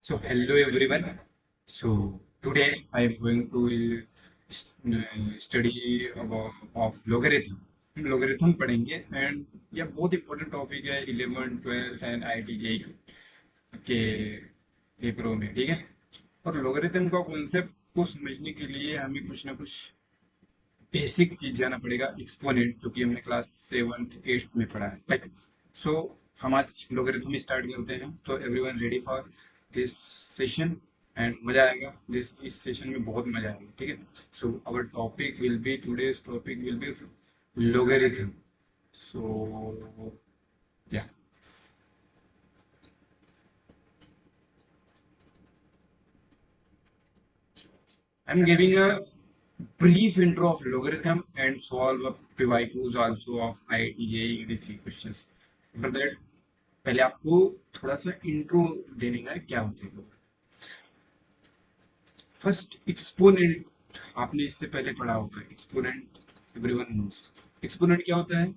So hello everyone. So today I am going to study about of logarithm. हम logarithm पढ़ेंगे and यह बहुत important topic है 11th 12th and IIT JEE के पेपरों में, ठीक है। और logarithm का कॉन्सेप्ट को समझने के लिए हमें कुछ ना कुछ बेसिक चीज जाना पड़ेगा, एक्सपोनेंट, जो कि हमने क्लास 7th 8th में पढ़ा है, राइट। सो हम आज लोगरिथम स्टार्ट करते हैं। तो everyone ready for this session and मजा आएगा। इस सेशन में बहुत मजा आएगा, ठीक है। So our topic will be today's topic will be logarithm. So yeah I am giving a brief intro of logarithm and solve a PYQs also of IIT JEE DC questions. After that, पहले आपको थोड़ा सा intro देने का है, क्या होते हैं लोग। फर्स्ट एक्सपोनेंट आपने इससे पहले पढ़ा होगा। Exponent everyone knows. एक्सपोनेंट क्या होता है?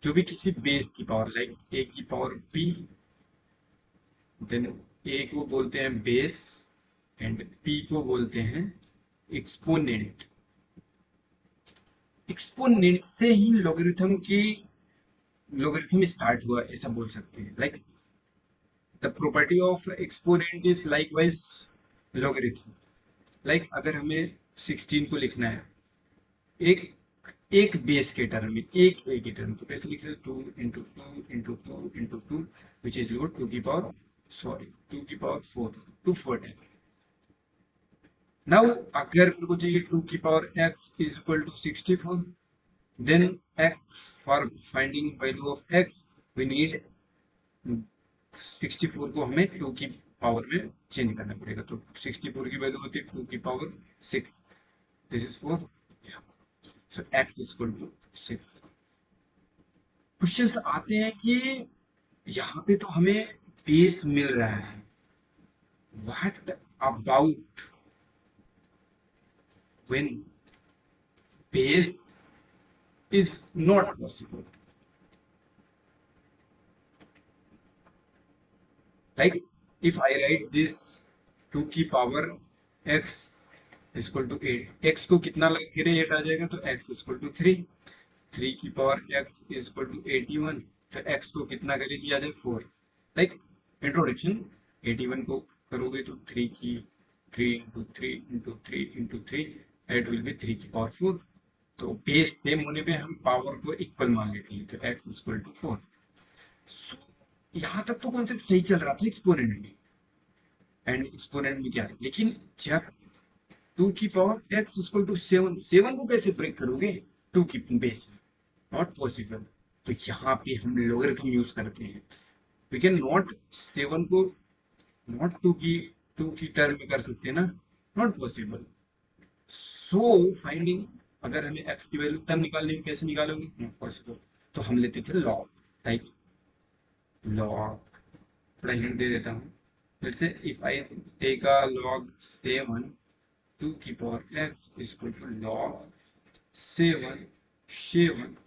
जो भी किसी बेस की पावर, लाइक ए की पावर पी, देन ए को बोलते हैं बेस एंड पी को बोलते हैं एक्सपोनेंट। एक्सपोनेंट से ही लोगरिथम स्टार्ट हुआ, ऐसा बोल सकते हैं। Like the property of exponent is likewise logarithm. Like अगर हमें 16 को लिखना है एक एक बेस के टर्म में, एक ए के टर्म, तो कैसे लिख सकते? 2 into 2 into 2 into 2 which is equal to की पावर, सॉरी, 2 की पावर 4 टू 4 टाइम। नाउ अगर मेरे को चाहिए 2 की power x is equal to 64, then x for finding value of x we need 64 को हमें 2 की पावर में चेंज करना पड़ेगा। तो 64 की वैल्यू होती है 2 की power 6। This is for, so x is equal to 6। Questions आते हैं कि यहाँ पे तो हमें बेस मिल रहा है, what about when base is not possible. Like if I write this 2 की power x is equal to 8, x को कितना लग के 8 आ जाएगा, तो x इज इक्वल टू 3। 3 की power x is equal to 81, तो x को कितना करे दिया जाए 4। लाइक इंट्रोडक्शन, 81 को करोगे तो 3 इट विल बी 3 की पावर 4। तो बेस सेम होने पे हम पावर को इक्वल मान लेते हैं, तो x इज इक्वल टू 4। सो यहाँ तक तो कॉन्सेप्ट सही चल रहा था एक्सपोनेंट में। एंड एक्सपोनेंट में क्या है, लेकिन जब 2 की पावर x इक्वल टू 7, 7 को कैसे ब्रेक करोगे 2 की बेस में? Not possible. तो यहाँ पे हम लोगरिथम यूज करते हैं। वी कैन नॉट 7 को नॉट 2 की टर्म में कर सकते ना, नॉट पॉसिबल। सो फाइंडिंग, अगर हमें x की वैल्यू तब निकालनी है, कैसे निकालोगे? Not possible. तो हम लेते थे लॉग, टाइप लॉग। थोड़ा हिंट दे देता हूँ। जैसे if I take a log 7, 2 की power x is equal to log 7, 7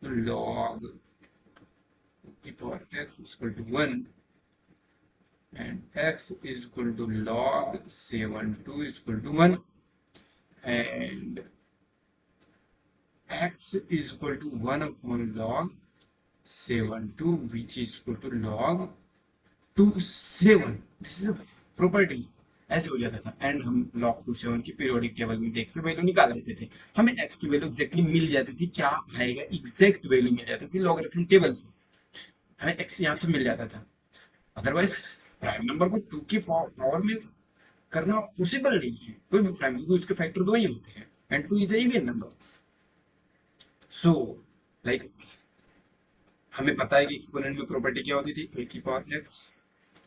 log 2 की power x is equal to 1 and x is equal to log 7 2 is equal to 1 and x is equal to 1 upon log 7 2 which is equal to log 2 7। This is properties. ऐसे हो जाता था and हम log 2 7 की periodic table में देख के value निकाल लेते थे। हमें x की वैल्यू एग्जैक्टली मिल जाती थी, क्या आएगा एग्जैक्ट वैल्यू मिल जाती थी लॉगरिथम टेबल से, हमें x यहाँ से मिल जाता था। अदरवाइज प्राइम नंबर को 2 की पावर में करना पॉसिबल नहीं है, कोई भी प्राइम, क्योंकि उसके फैक्टर 2 ही होते हैं and 2 is even number. So like हमें पता है कि एक्सपोनेंट में प्रॉपर्टी क्या होती थी, a की पावर x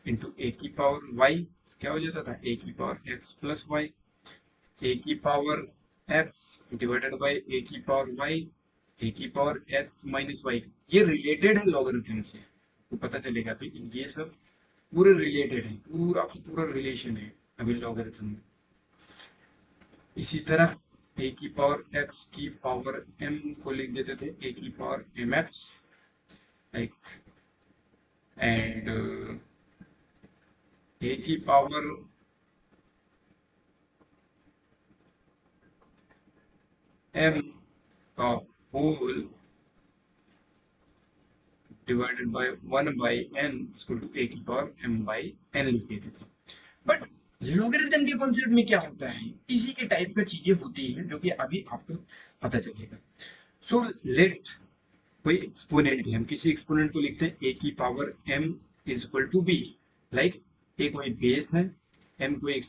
इंटू ए की पावर y, क्या हो जाता था a की power x plus y, a की power x divided by a की पावर y, a की पावर x माइनस वाई। ये रिलेटेड है लॉगरिथम से, तो पता चलेगा कि ये सब पूरे रिलेटेड है, पूरा पूरा रिलेशन है अभी लॉगरिथम में। इसी तरह a की पावर x की पावर m को लिख देते थे a की power mx, like and A की पावर m का whole divided by 1/n equal to a की पावर m बाई n लिख देते थे। बट लॉगरिथम के कॉन्सेप्ट में क्या होता है, इसी के टाइप का चीजें होती है जो कि अभी आपको पता चलेगा। सो लेट कोई एक्सपोनेंट है, हम किसी एक्सपोनेंट को लिखते हैं a की power m is equal to b। Like a कोई बेस है, m कोई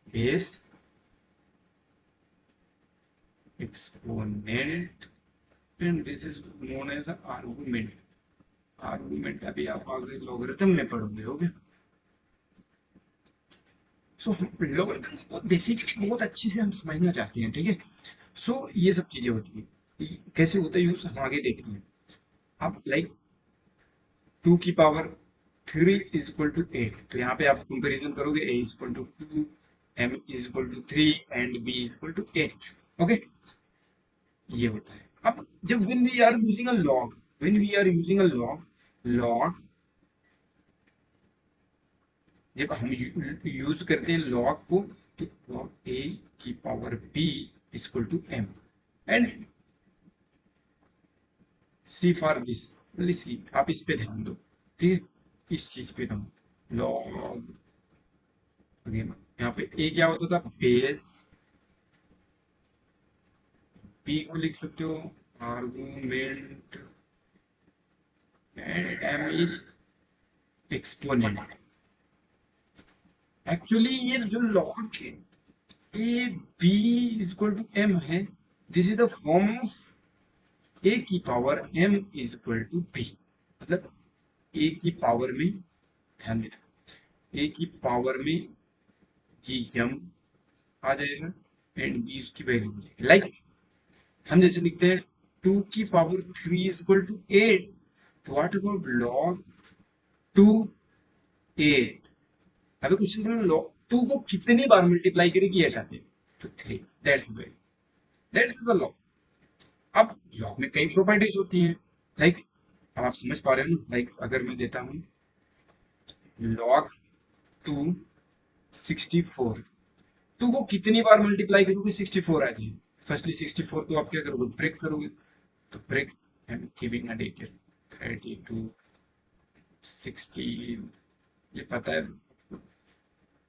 base exponent and this is known as argument. Argument अभी आप आगे लॉगरिथम में पढ़ोगे होगे। सो हम लॉगरिथम को बेसिकली बहुत अच्छे से हम समझना चाहते हैं, ठीक है। सो ये सब चीजें होती है, कैसे होता है यूज हम आगे देखते हैं। अब लाइक 2 की पावर 3 इज इक्वल टू 8, तो यहाँ पे आप कंपैरिजन करोगे a is equal to 2, m is equal to 3 and b is equal to 8। Okay, ये होता है। अब जब when we are using a log, when we are using a log, log जब हम यूज करते हैं लॉग को, तो लॉग a की power b is equal to m and see for this, see आप इस पे ध्यान दो, ठीक है, इस चीज पे ध्यान। लॉग यहाँ पे ए क्या होता था, बेस, पी को लिख सकते हो argument and M is exponent. Actually ये जो log A B is equal to M है, this is the form of A की power m is equal to B. मतलब ए की पावर में, ध्यान देना, ए की पावर में ये m आ जाएगा एंड b उसकी वैल्यू हो जाएगी। लाइक हम जैसे लिखते हैं 2 की पावर 3 इज इक्वल टू 8, तो व्हाट अबाउट लॉग 2 8। अभी क्वेश्चन में लॉग 2 को कितनी बार मल्टीप्लाई करेगी 8 आते, तो 3, that's way, that's the log. अब लॉग में कई प्रॉपर्टीज होती हैं, लाइक अब आप समझ पा रहे हो ना। लाइक अगर मैं देता हूं लॉग 2 64, 2 को कितनी बार मल्टीप्लाई करोगे 64 आ जाएगी। फर्स्टली 64 को आप क्या करोगे, ब्रेक करोगे, तो break I am giving a detail 32 16, ये पता है,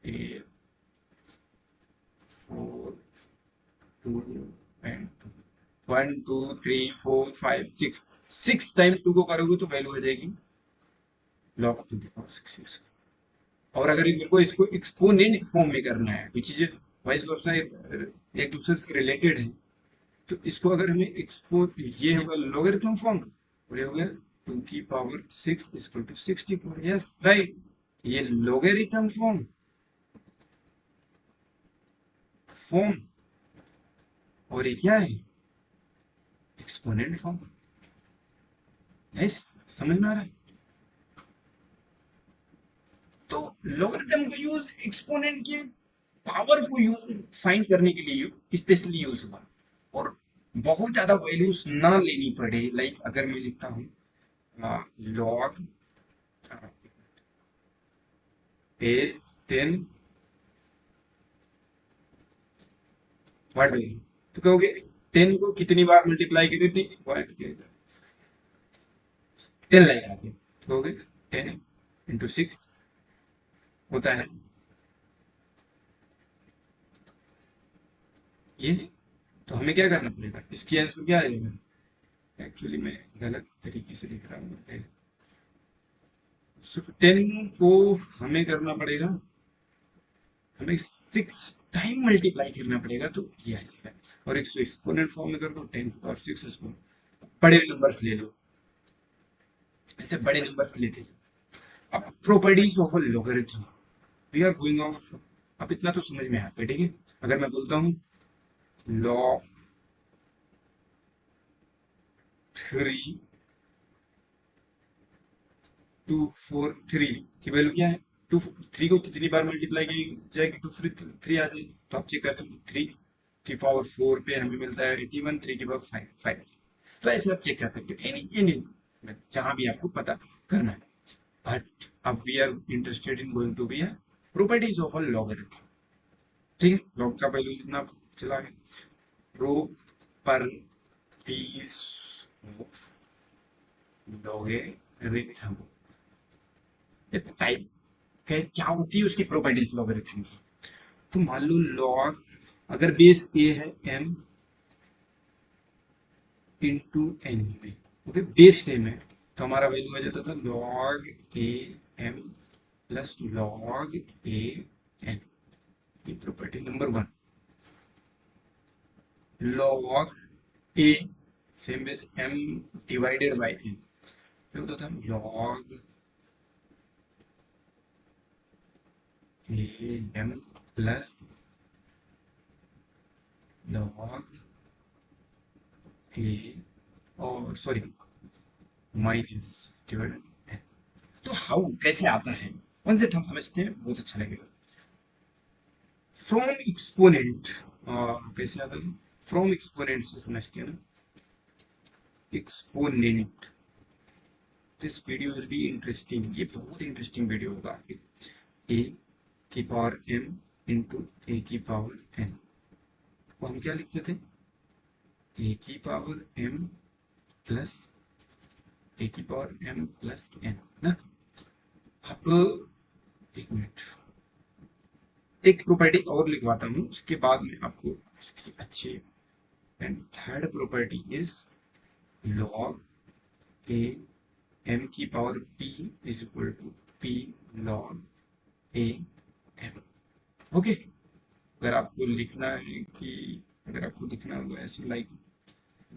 8 4 2 एंड 1 2 3 4 5 6, 6 टाइम 2 को करोगे तो वैल्यू आ जाएगी log 2 की पावर 6। और अगर मेरे को इसको एक्सपोनेंट फॉर्म में करना है, विच इज वाइस वर्सा एक दूसरे से रिलेटेड है, तो इसको अगर हमें एक्सपो, ये होगा लॉगरिथम फॉर्म, और ये हो गया 2 की power 6 equal to 64। Yes right, ये लॉगरिथम फॉर्म फॉर्म और ये क्या है, एक्सपोनेंट फॉर्म। यस, समझ में आ रहा है। तो लॉगरिथम का यूज एक्सपोनेंट के पावर को यूज फाइंड करने के लिए स्पेशली यूज हुआ, और बहुत ज्यादा वैल्यूज ना लेनी पड़े। लाइक अगर मैं लिखता हूँ लॉग बेस 10 व्हाट वैल्यू, तो कहोगे 10 को कितनी बार मल्टीप्लाई करें, 10 लाइन आती है, तो कहोगे 10 इंटू 6 होता है ये। तो हमें क्या करना पड़ेगा, इसकी आंसर क्या आ जाएगा, एक्चुअली मैं गलत तरीके से लिख रहा हूँ। 10 को हमें करना पड़ेगा, हमें 6 टाइम मल्टीप्लाई करना पड़ेगा, तो ये आ जाएगा। और एक एक्सपोनेंट फॉर्म में कर दो 10 की पावर 6 इसको, बड़े नंबर्स ले लो, ऐसे बड़े नंबर्स लेते जाओ। अब properties of a logarithm we are going of, अब इतना तो समझ में आता है, ठीक है। अगर मैं बोलता हूँ लॉग 3 2 4 3 की वैल्यू क्या है, 2 3 को कितनी बार मल्टीप्लाई की जाएगी, 2 फिर 3 आ जाएगी, तो आप चेक कर सकते हो 3 की पावर 4 पे हमें मिलता है 81, 3 की पावर 5 5। तो ऐसे आप चेक कर सकते हो एनी एनी, जहां भी आपको पता करना है। बट अब we are interested in going to be a properties of a logarithm. ठीक है, लॉग का वैल्यू जितना चला गया, प्रॉपर्टीज ऑफ लॉगरिथम टाइप क्या होती है उसकी प्रॉपर्टीज लॉगरिथम की। तो मान लो लॉग, अगर बेस ए है m इंटू एन में, ओके बेस सेम है, तो हमारा वैल्यू आ जाता था log A M plus log A N. ये property number one. Log A same base M divided by N, फिर होता था log A M plus log A, और सॉरी माइनस डिवाइडेड एन। तो हाउ कैसे आता है, कॉन्सेप्ट हम समझते हैं, बहुत अच्छा लगेगा। फ्रॉम एक्सपोनेंट, कैसे आता है, फ्रॉम एक्सपोनेंट से समझते हैं ना, exponent. This video will be interesting, ये बहुत इंटरेस्टिंग वीडियो होगा। ए की पावर m इंटू ए की पावर n को हम क्या लिख सकते हैं, ए की पावर m प्लस ए की पावर m प्लस n ना। अब एक मिनट, एक प्रॉपर्टी और लिखवाता हूँ, उसके बाद में आपको इसकी अच्छी। And third property is log A m की power p is equal to p log A m। Okay, अगर आपको लिखना है कि, अगर आपको लिखना होगा ऐसे लाइक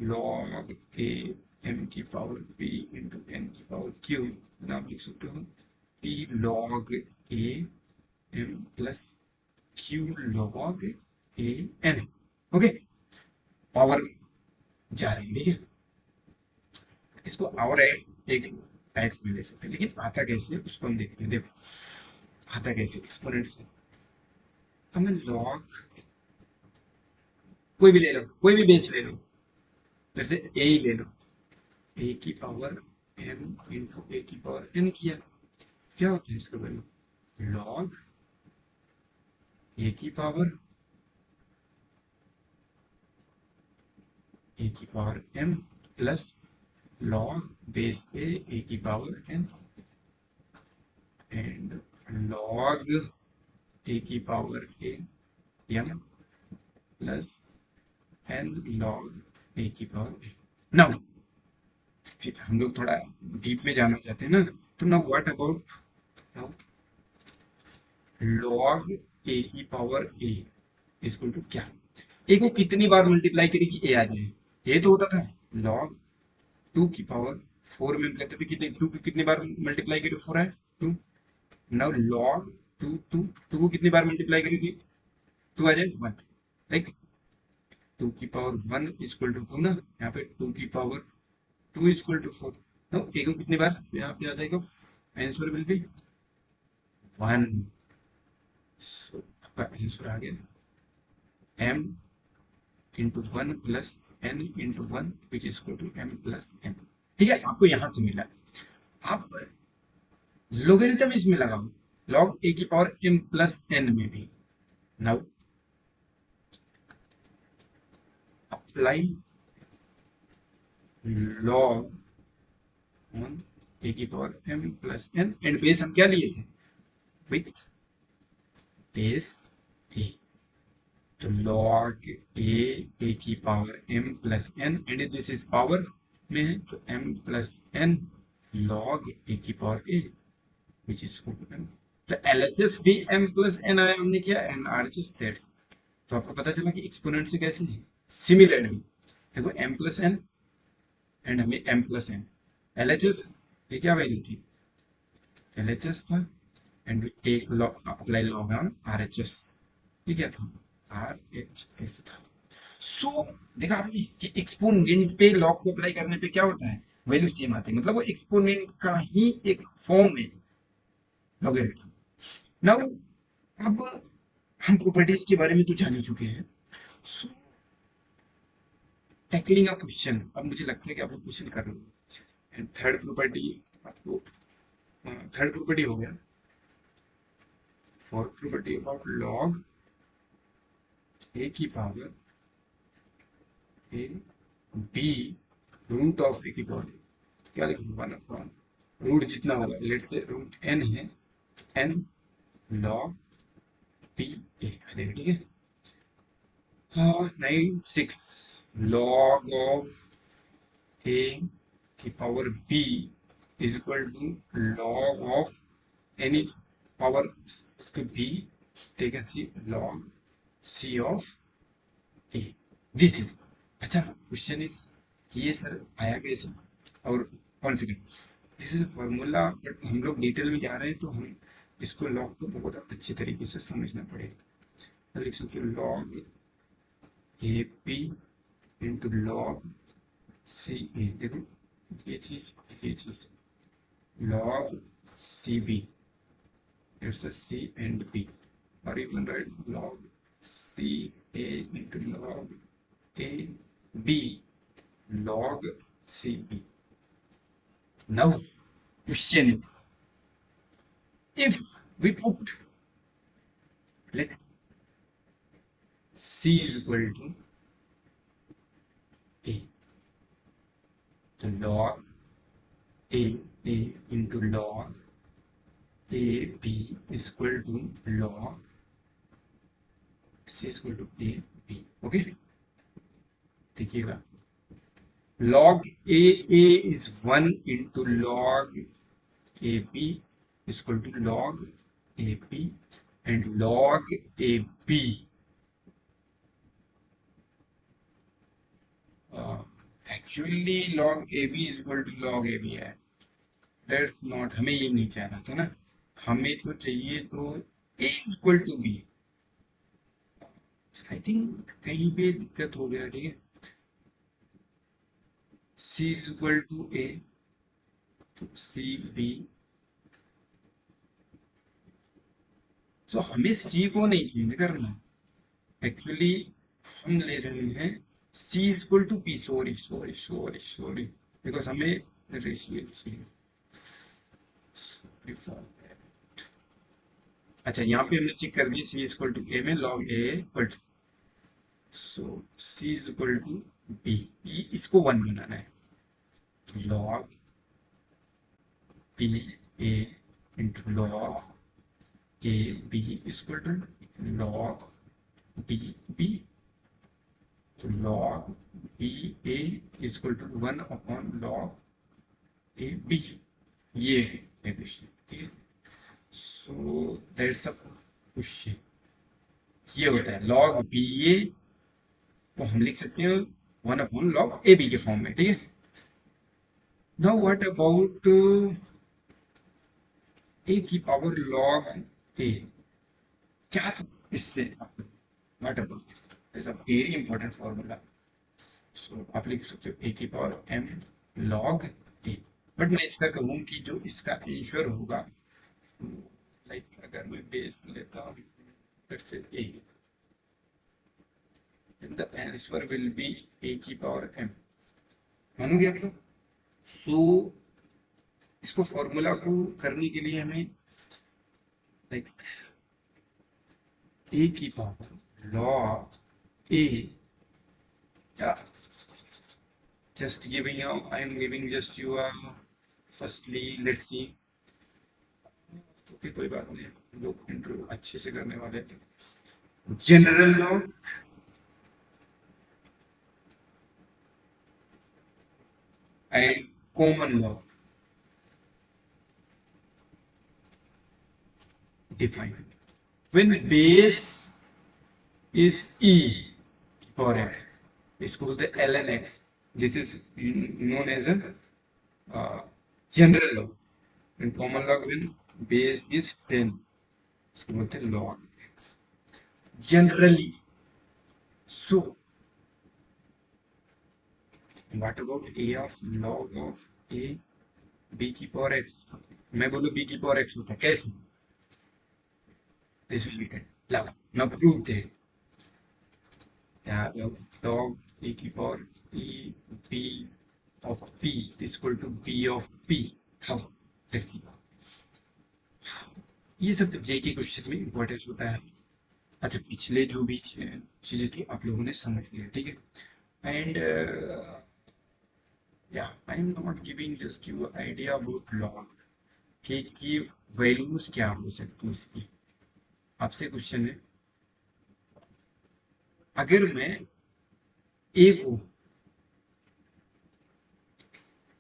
लॉग ए एम की पावर p इंटू एन की पावर q, आप लिख सकते हो p log A M plus q log A N. Okay, power जा रही है, ठीक है। इसको और एक टाइप्स में ले सकते हैं, लेकिन आता कैसे है उसको हम देखते हैं। देखो आता कैसे, एक्सपोनेंट से हमें लॉग, कोई भी ले लो, कोई भी बेस ले लो, जैसे ए ही ले लो, ए की पावर m इंटू ए की पावर n किया, क्या होता है इसका वैल्यू, लॉग ए की power m plus log base A की power n and log A की power a m plus n log A की पावर n। नाउ हम लोग थोड़ा डीप में जाना चाहते हैं ना, तो now what about log A की पावर a इक्वल टू क्या, ए को कितनी बार मल्टीप्लाई करेगी ए आ जाए, ये तो होता था लॉग टू की पावर फोर में हम कहते थे कितने, टू की कितनी बार मल्टीप्लाई करेगी, फोर है two. Now log two two, two को कितनी बार मल्टीप्लाई करेगी, टू आ जाए वन, लाइक टू की power one equal to two ना, यहाँ पे टू की power two equal to four. No A को कितनी बार यहाँ पे आ जाएगा, answer will be one. So आपका आंसर आ गया m into one plus n into one which is equal to m plus n। ठीक है, आपको यहां से मिला। आप लोगरिथम इसमें लगाओ, log a की पावर m प्लस n में भी। Now apply log on a की power m plus n and base हम क्या लिए थे, विथ बेस a, तो log a की power m plus n and this is power में है, तो m plus n log a की power a which is m। तो LHS भी m प्लस n आया हमने किया, एंड RHS दैट्स। तो आपको पता चला कि एक्सपोनेंट से कैसे है, सिमिलरली देखो m प्लस n एंड हमें m प्लस n, LHS ये क्या वैल्यू थी, LHS था, and we take log apply log on RHS, ये क्या था, RHS था। सो देखा आपने कि एक्सपोनेंट पे लॉग को अप्लाई करने पे क्या होता है, वैल्यू सेम आती है, मतलब वो एक्सपोनेंट का ही एक फॉर्म है लॉगरिथम। नाउ अब हम प्रॉपर्टीज के बारे में तो जान ही चुके हैं। सो टैकलिंग अ क्वेश्चन, अब मुझे लगता है कि आप लोग क्वेश्चन कर रहे हो। एंड थर्ड प्रॉपर्टी आपको थर्ड प्रॉपर्टी हो गया। Fourth property about log A की power A B root of A की पावर, क्या लिखूंगा, वन अपॉन रूट जितना होगा, लेट से रूट एन है, एन लॉग पी ए, ठीक है। हाँ, 96 लॉग ऑफ ए की power B is equal to log of any power उसके B, take A C log C of A, this is. अच्छा, question is ये sir आया कैसे और कौन second, this is formula, but हम लोग डिटेल में जा रहे हैं तो हम इसको लॉग को बहुत अच्छी तरीके से समझना पड़ेगा। लिख सकते हो log A P into log C A, देखो ये चीज log C B, it's a C and B, or you can write log C A into log A B log C B. Now question is, if we put, let C is equal to A, so log A into log A B is equal to log C is equal to A B, okay, देखिएगा log A is 1 into log AB is equal to log AB, and log AB actually log AB is equal to log AB है, that's not, हमें ये नहीं चाहना था ना, हमें तो चाहिए तो A equal to B। I think कहीं पे दिक्कत हो गया, ठीक है। C is equal to A, तो C B, तो हमें C को नहीं चेंज करना, एक्चुअली हम ले रहे हैं C is equal to P, sorry, because हमें रेशियो चाहिए। अच्छा, यहाँ पे हमने चेक कर दिया C is equal to A में log A equal to, so C is equal to B, इसको 1 बनाना है, तो log B A into log A B is equal to log B B, तो log B A is equal to 1 upon log A B, ये है question, ठीक है। So that's a question, ये होता है log बी ए, तो हम लिख सकते हैं 1 अपॉन log ए बी के फॉर्म में, ठीक है। नाउ व्हाट अबाउट ए की पावर log ए, क्या सब इससे, what about this is a very important formula. So आप लिख सकते हो ए की power M log A, but मैं इसका कहूँ कि जो इसका आंसर होगा, लाइक अगर मैं बेस लेता हूँ let's say a, then the answer will be a की पावर m, मानोगे आप लोग। सो इसको फॉर्मूला को करने के लिए हमें लाइक a की पावर log a, या just giving you, I am giving just you firstly let's see, तो फिर कोई बात नहीं, लोग इंट्रो अच्छे से करने वाले थे। General log and common log define, when base is e power x, इसको बोलते हैं ln x, this is known as a general log, and common log when base is 10, इसको बोलते हैं log x generally। So what about a of log of a b की power x, मैं बोलूं b की पावर x होता है कैसे, this will be 10, now prove that, yeah, log e की power e b of p is equal to b of p, how, let's see, ये सब जे के क्वेश्चन में इंपॉर्टेंस होता है। अच्छा, पिछले जो भी चीजें थी आप लोगों ने समझ लिया, ठीक है। एंड या I am not giving just you idea about log कि वैल्यूज क्या हो सकती है इसकी। आपसे क्वेश्चन है, अगर मैं ए को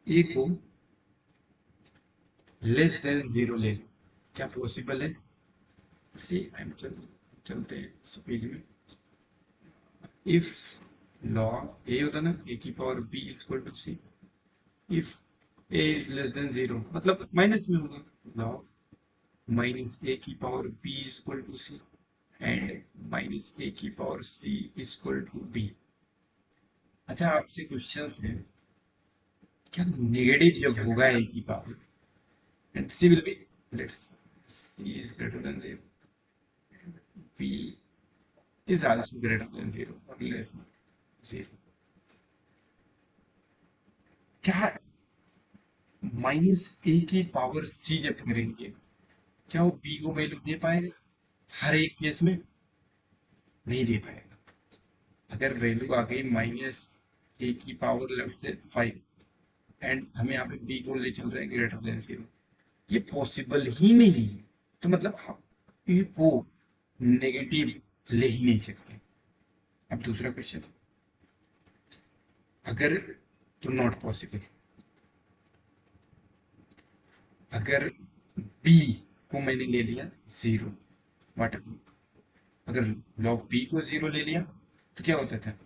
ए को लेस देन जीरो ले लूं, क्या पॉसिबल है? सी आई एम चलते हैं स्पीड में। इफ लॉग ए होता ना ए की power B equal to C, if A is less than zero मतलब माइनस में होगा, लॉग माइनस ए की power B equal to C and minus A की power C equal to B. अच्छा, आपसे क्वेश्चन है, क्या नेगेटिव जब होगा ए की power and C will be, let's C is greater than zero, B is also greater than zero or less than zero, क्या minus A की power सी जब करेंगे क्या वो बी को वैल्यू दे पाएगा? हर एक केस में नहीं दे पाएगा। अगर वैल्यू आ गई माइनस ए की पावर लेफ्ट से 5 एंड हमें यहाँ पे बी को ले चल रहे हैं ग्रेटर देन जीरो, ये पॉसिबल ही नहीं है। तो मतलब हम ए को नेगेटिव ले ही नहीं सकते। अब दूसरा क्वेश्चन, अगर तो नॉट पॉसिबल, अगर बी को मैंने ले लिया जीरो, वाट अगर लॉग बी को जीरो ले लिया तो क्या होता था,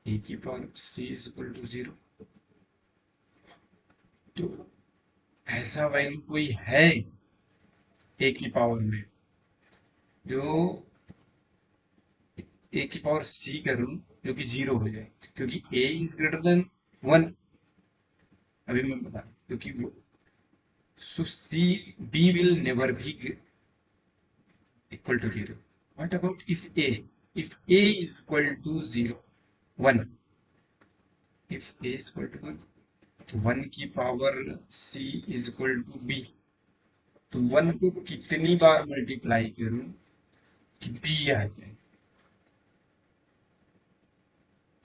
ए की power C is equal to zero. तो ऐसा वैल्यू कोई है ए की पावर में जो ए की पावर सी करूं जो कि जीरो हो जाए, क्योंकि A is greater than one, अभी मैं बता, क्योंकि वो so C B will never be equal to 0. What about if A? If A is equal to 0, 1. If A is equal to 1, तो 1 की power C is equal to B. तो 1 को कितनी बार मल्टीप्लाई करूं कि B आ जाए?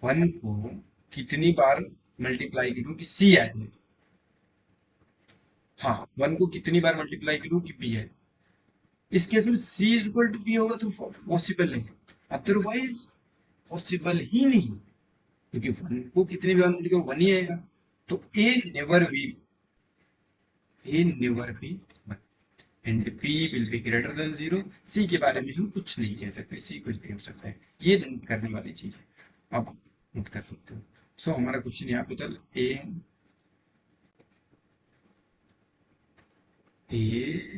1 को कितनी बार मल्टीप्लाई करूं कि C आ जाए? हाँ, 1 को कितनी बार मल्टीप्लाई करूं कि B आए? इस केस में C is equal to B होगा तो पॉसिबल नहीं, अदरवाइज पॉसिबल ही नहीं, क्योंकि वन को कितने भी बार वन ही आएगा। तो A never be one and P will be greater than zero. C के बारे में हम कुछ नहीं कह सकते, सी कुछ भी हो सकता है, ये नोट करने वाली चीज है, आप नोट कर सकते हो। सो हमारा क्वेश्चन यहाँ पे था ए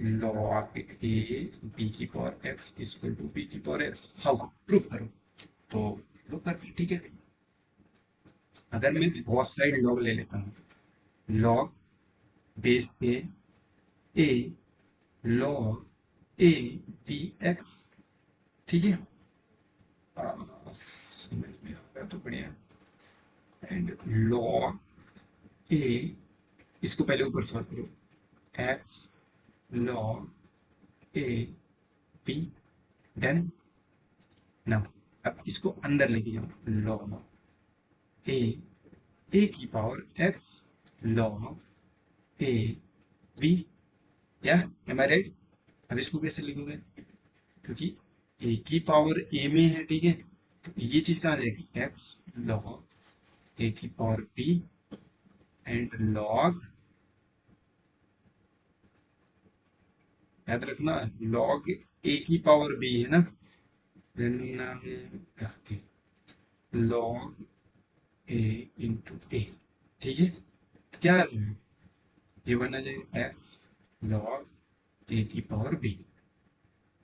लॉग ए बी की power x equal to B की पावर एक्स, हाउ प्रूफ करो? तो प्रूफ करते, ठीक है। अगर मैं बहुत साइड लॉग ले लेता हूँ, log base A log A D x, ठीक है, समझ में आ गया तो बढ़िया। एंड लॉग ए, इसको पहले ऊपर सॉल्व करो, x log A B, done. Now अब इसको अंदर लेके जाओ, लॉग ए की power x log A B, या एम आई राइट? अब इसको कैसे लिखोगे, क्योंकि ए की पावर ए में है, ठीक है, तो ये चीज कहाँ जाएगी, एक्स लॉग ए की पावर बी एंड लॉग, याद रखना लॉग ए की पावर बी है ना, लॉग ए इंटू ए, ठीक है। तो क्या है, ये बना जाएगा एक्स लॉग ए की पावर बी।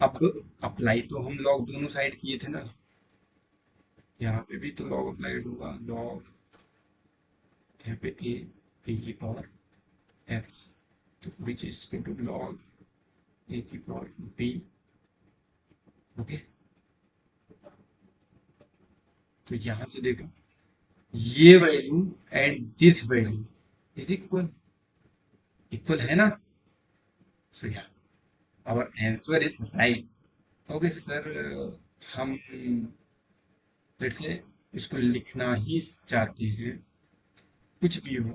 अब अप्लाई तो हम लॉग दोनों साइड किए थे ना, यहाँ पे भी तो लॉग अप्लाइड होगा, लॉग यहाँ पे ए बी की पावर एक्स, तो which is equal to log A की पावर बी, ओके। तो यहां से देखो ये value and this value is equal, equal है ना, so yeah our answer is right. Okay sir, हम लेट्स से इसको लिखना ही चाहते हैं, कुछ भी हो,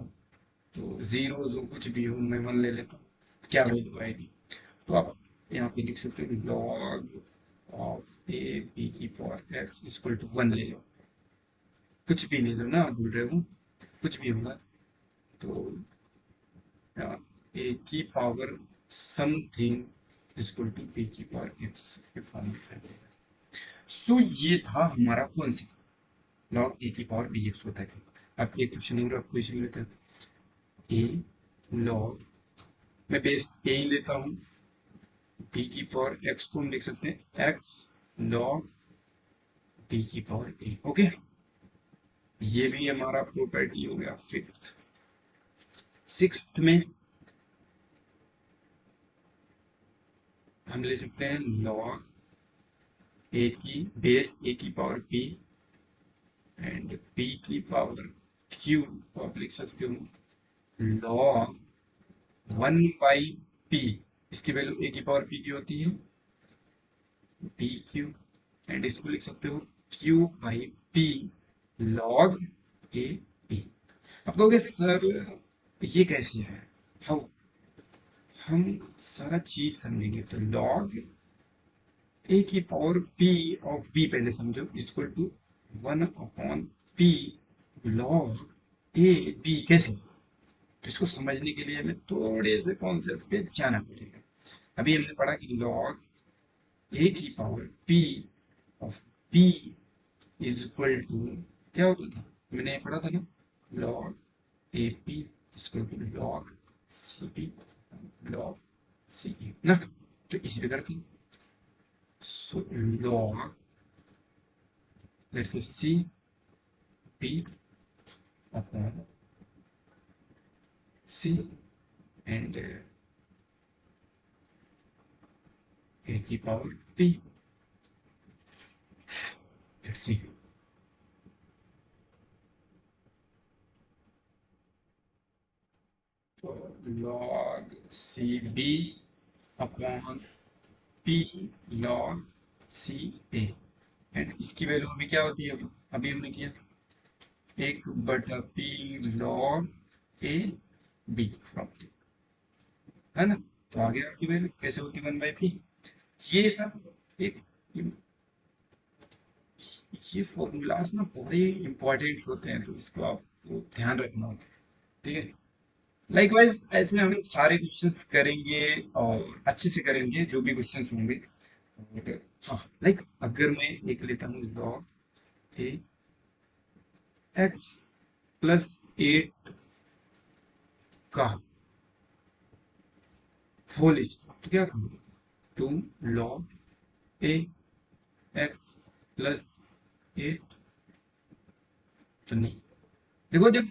तो जीरो जो कुछ भी हो, मैं वन ले लेता हूँ, क्या वैल्यू आएगी? तो आप यहाँ पे लिख सकते हो लॉग ऑफ ए बी की power x equal to one ले लो, कुछ भी ले लो ना, आप बोल रहे हो कुछ भी होगा, तो ए की power something equal to B की पावर एक्स के फॉर्म में। सो ये था हमारा कौन सा लॉग ए की पावर बी एक्स होता है। अब एक क्वेश्चन और आपको इसी लेते हैं, ए लॉग, मैं बेस ए ही लेता हूँ, बी की पावर एक्स को हम लिख सकते हैं एक्स लॉग बी की पावर ए। ओके, ये भी हमारा प्रॉपर्टी हो गया। फिफ्थ, सिक्स्थ में हम ले सकते हैं लॉग ए की बेस ए की पावर पी एंड पी की पावर क्यू, तो आप लिख सकते हो लॉग वन बाई पी, इसकी वैल्यू ए की पावर पी की होती है पी क्यू, एंड इसको लिख सकते हो Q by P log A P. आप कहोगे सर ये कैसे है, हाउ, हम सारा चीज समझेंगे, तो लॉग ए की पावर पी ऑफ बी पहले समझो equal to one upon P log A B. कैसे, तो इसको समझने के लिए हमें थोड़े से कॉन्सेप्ट पे जाना पड़ेगा। अभी हमने पढ़ा कि लॉग ए की power P of B is equal to क्या होता था, मैंने पढ़ा था ना, log A P equal to log C P log C P ना, तो इसी पे करते हैं। So log, let's say C P upon C and A की पावर P, let's see, तो log C B upon P log C A and इसकी value अभी क्या होती है, अभी हमने किया एक बटा P log A B from T, है ना, तो आगे आपकी वैल्यू कैसे होती है वन बाई पी। ये सब एक, ये फॉर्मूलाज ना बड़े इंपॉर्टेंट होते हैं, तो इसको आपको ध्यान रखना होता है, ठीक है। लाइकवाइज ऐसे हम सारे क्वेश्चंस करेंगे और अच्छे से करेंगे जो भी क्वेश्चंस होंगे। और हाँ, लाइक अगर मैं एक लेता हूँ log A x plus eight का होल स्क्वायर, तो क्या करूँगा, two log A x plus eight, तो नहीं, देखो जब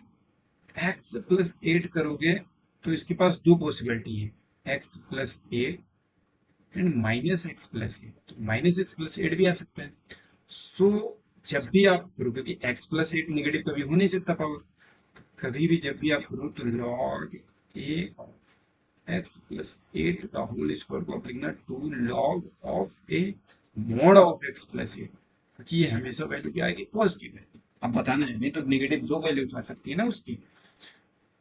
एक्स प्लस एट करोगे तो इसके पास दो पॉसिबिलिटी है, x plus eight and minus x plus eight, तो माइनस एक्स प्लस एट भी आ सकता है। सो जब भी आप करो, क्योंकि एक्स प्लस एट निगेटिव कभी हो नहीं सकता पावर, कभी भी जब भी आप करो तो log A of x plus eight का होल स्क्वायर को आप लिखना two log of A mod of x plus eight, क्योंकि ये हमेशा वैल्यू क्या आएगी, पॉजिटिव है। अब बताना है, नहीं तो निगेटिव दो वैल्यूज आ सकती है ना उसकी।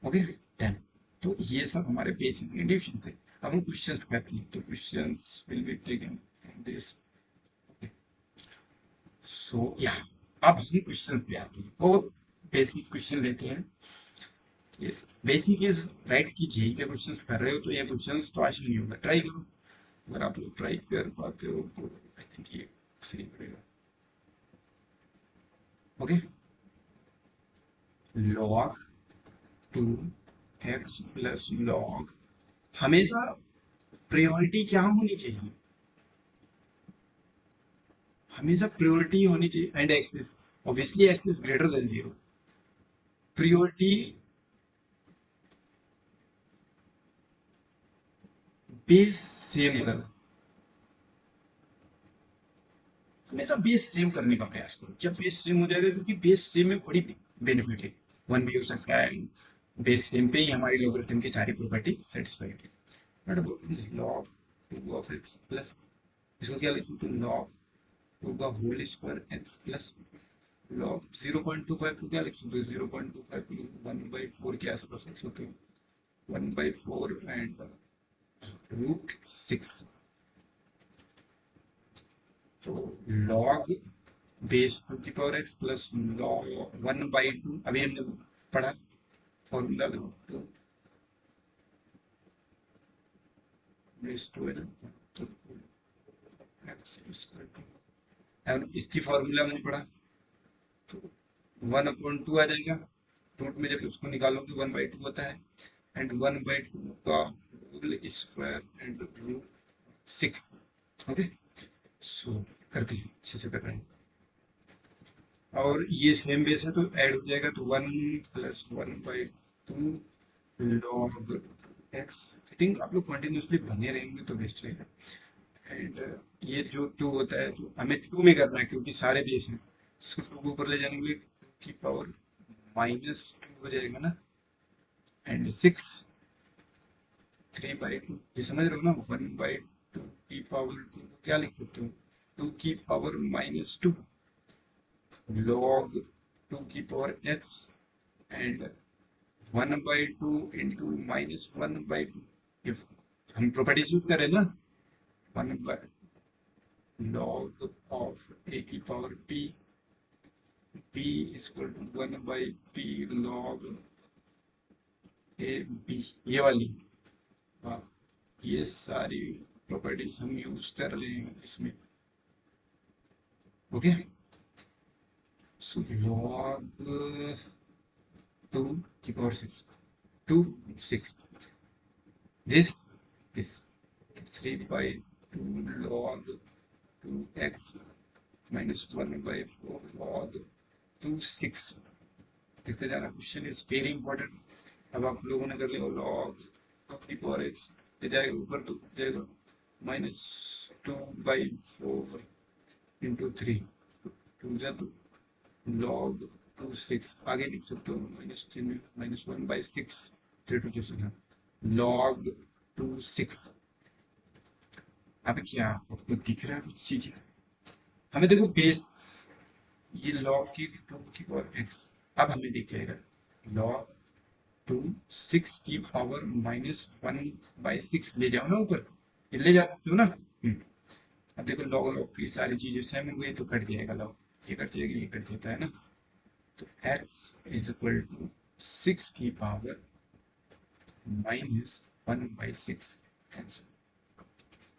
ओके डन, तो ये सब हमारे बेसिक इंडिविजुअल थे। अब हम क्वेश्चंस करते हैं, तो questions will be taken this. So yeah अब हम क्वेश्चन पे आते हैं और बेसिक क्वेश्चन लेते हैं। बेसिक इज राइट की जेई के क्वेश्चंस कर रहे हो तो ये क्वेश्चंस तो आसान नहीं होगा, ट्राई करो, अगर आप लोग ट्राई कर पाते हो तो आई थिंक ये सही पड़ेगा। Okay, log to x plus log, हमेशा प्रायोरिटी क्या होनी चाहिए, हमेशा प्रायोरिटी होनी चाहिए and axis, obviously axis greater than zero, priority base same करो, हमेशा बेस सेम करने का प्रयास करो। जब बेस सेम हो जाएगा, क्योंकि बेस सेम में बड़ी बेनिफिट है, वन भी हो सकता है, बेस सेम पे ही हमारी लोगरिथम की सारी प्रॉपर्टी सेटिस्फाई है। Log two of x plus, इसको क्या लिख सकते हो, लॉग टू का whole square x plus log 0.25 को क्या लिख सकते हो, 0.25 को 1/4 के आसपास लिख सकते हो, 1/4 एंड √6। तो लॉग बेस 2 की पावर एक्स प्लस लॉग 1/2, अभी हमने पढ़ा फॉर्मूला तो बेस 2 है ना, तो एक्स स्क्वायर, और इसकी फॉर्मूला हमने पढ़ा तो 1/2 आ जाएगा, रूट में जब उसको निकालोगे 1/2 होता है, एंड 1/2 का होल स्क्वायर एंड √6। ओके, सो करते हैं, अच्छे से कर रहे हैं, और ये सेम बेस है तो ऐड हो जाएगा, तो 1 + 1/2 log एक्स। आई थिंक आप लोग कंटिन्यूसली बने रहेंगे तो बेस्ट रहेगा। एंड ये जो 2 होता है तो हमें 2 में करना है क्योंकि सारे बेस हैं, इसको 2 को ऊपर ले जाने के लिए 2 की पावर -2 हो जाएगा ना, एंड 6 3/2, ये समझ रहे हो ना, 1/2 की पावर 2 क्या लिख सकते हो, 2 की पावर -2 log 2 की power x and 1/2 into -1/2, if हम प्रॉपर्टीज यूज करें ना, 1/log of a⁴p, p equal to 1/p log A B, ये वाली, हाँ, ये सारी प्रॉपर्टीज हम यूज कर रहे हैं इसमें। ओके, सो log 2 की power 6, 2 6, this is 3/2 log 2x -1/4 log 2 6। देखते जाना, क्वेश्चन इज वेरी इंपॉर्टेंट। अब आप लोगों ने कर लिया log 2 की पावर x, ये जाएगा ऊपर तो जाएगा -2/4 इंटू 3, 2 जा तो log 2 6, आगे लिख सकते हो -3 -1/6, 3 2 6 log 2 6। अब क्या आपको दिख रहा है कुछ चीजें, हमें देखो बेस, ये log की 2 की पावर x, अब हमें दिख जाएगा log 2 6 की पावर -1/6 ले जाओ ना ऊपर, ये ले जा सकते हो ना। अब देखो log log की सारी चीजें सेम हो गई तो कट जाएगा log, ये कट जाएगा, ये कट जाता है ना, तो x इक्वल टू 6 की power -1/6 answer,